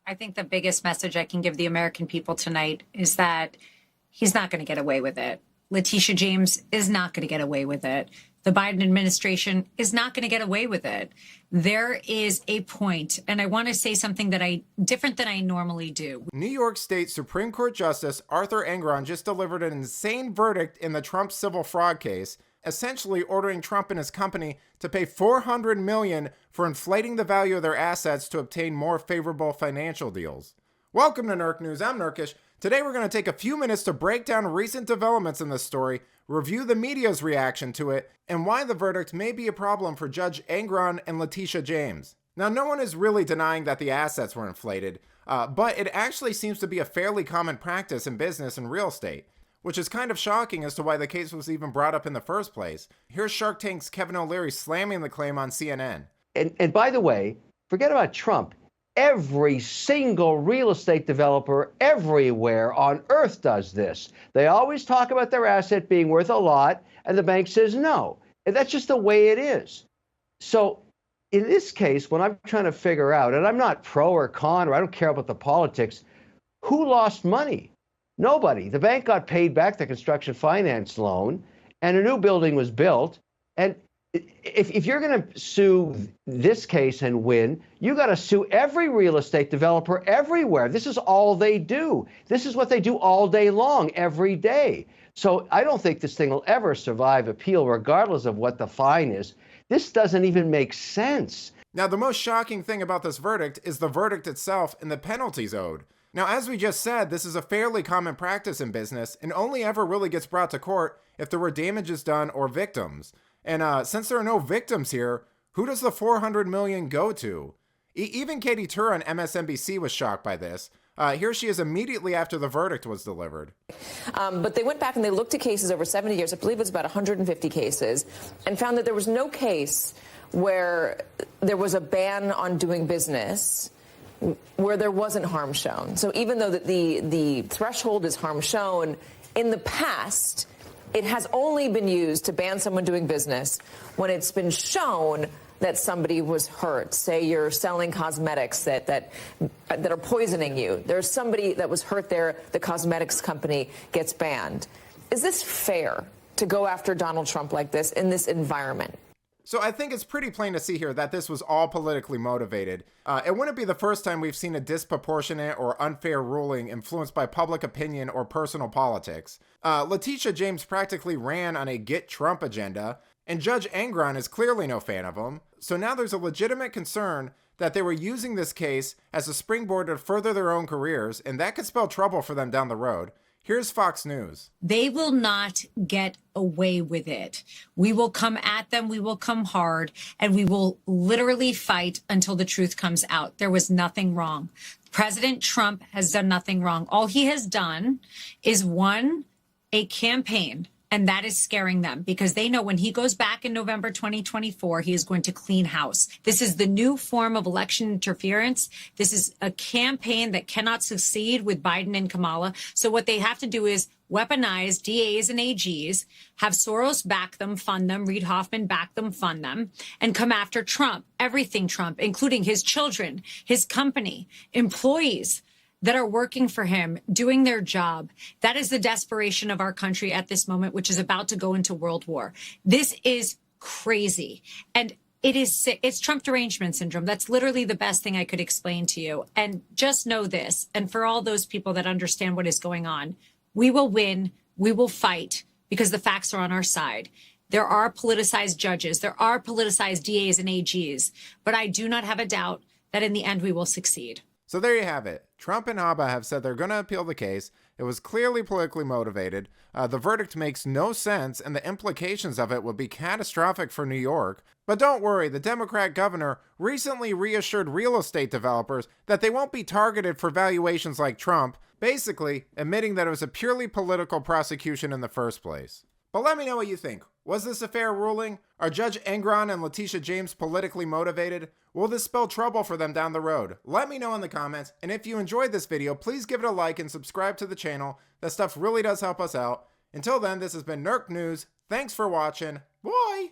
I think the biggest message I can give the American people tonight is that he's not going to get away with it. Letitia James is not going to get away with it. The Biden administration is not going to get away with it. There is a point, and I want to say something different than I normally do. New York State Supreme Court Justice Arthur Engoron just delivered an insane verdict in the Trump civil fraud case, essentially ordering Trump and his company to pay $400 million for inflating the value of their assets to obtain more favorable financial deals. Welcome to Nerk News. I'm Nerkish. Today we're going to take a few minutes to break down recent developments in this story, review the media's reaction to it, and why the verdict may be a problem for Judge Engoron and Letitia James. Now, no one is really denying that the assets were inflated, but it actually seems to be a fairly common practice in business and real estate, which is kind of shocking as to why the case was even brought up in the first place. Here's Shark Tank's Kevin O'Leary slamming the claim on CNN. And by the way, forget about Trump. Every single real estate developer everywhere on earth does this. They always talk about their asset being worth a lot, and the bank says no. And that's just the way it is. So in this case, when I'm trying to figure out, and I'm not pro or con, or I don't care about the politics, who lost money? Nobody. The bank got paid back the construction finance loan, and a new building was built. And if you're going to sue this case and win, you got to sue every real estate developer everywhere. This is all they do. This is what they do all day long, every day. So I don't think this thing will ever survive appeal, regardless of what the fine is. This doesn't even make sense. Now, the most shocking thing about this verdict is the verdict itself and the penalties owed. Now, as we just said, this is a fairly common practice in business and only ever really gets brought to court if there were damages done or victims. And since there are no victims here, who does the $400 million go to? Even Katy Tur on MSNBC was shocked by this. Here she is immediately after the verdict was delivered. But they went back and they looked at cases over 70 years, I believe it was about 150 cases, and found that there was no case where there was a ban on doing business where there wasn't harm shown. So even though the threshold is harm shown, in the past, it has only been used to ban someone doing business when it's been shown that somebody was hurt. Say you're selling cosmetics that are poisoning you. There's somebody that was hurt there, the cosmetics company gets banned. Is this fair to go after Donald Trump like this in this environment? So I think it's pretty plain to see here that this was all politically motivated. It wouldn't be the first time we've seen a disproportionate or unfair ruling influenced by public opinion or personal politics. Letitia James practically ran on a Get Trump agenda, and Judge Engoron is clearly no fan of him. So now there's a legitimate concern that they were using this case as a springboard to further their own careers, and that could spell trouble for them down the road. Here's Fox News. They will not get away with it. We will come at them. We will come hard, and we will literally fight until the truth comes out. There was nothing wrong. President Trump has done nothing wrong. All he has done is won a campaign, and that is scaring them because they know when he goes back in November 2024, he is going to clean house. This is the new form of election interference. This is a campaign that cannot succeed with Biden and Kamala. So what they have to do is weaponize DAs and AGs, have Soros back them, fund them, Reid Hoffman back them, fund them, and come after Trump, everything Trump, including his children, his company, employees that are working for him, doing their job. That is the desperation of our country at this moment, which is about to go into world war. This is crazy. And it is sick. It's Trump derangement syndrome. That's literally the best thing I could explain to you. And just know this, and for all those people that understand what is going on, we will win. We will fight because the facts are on our side. There are politicized judges. There are politicized DAs and AGs. But I do not have a doubt that in the end we will succeed. So there you have it. Trump and Habba have said they're going to appeal the case. It was clearly politically motivated. The verdict makes no sense, and the implications of it would be catastrophic for New York. But don't worry, the Democrat governor recently reassured real estate developers that they won't be targeted for valuations like Trump, basically admitting that it was a purely political prosecution in the first place. But let me know what you think. Was this a fair ruling? Are Judge Engoron and Letitia James politically motivated? Will this spell trouble for them down the road? Let me know in the comments, and if you enjoyed this video, please give it a like and subscribe to the channel. That stuff really does help us out. Until then, this has been Nerk News. Thanks for watching. Bye!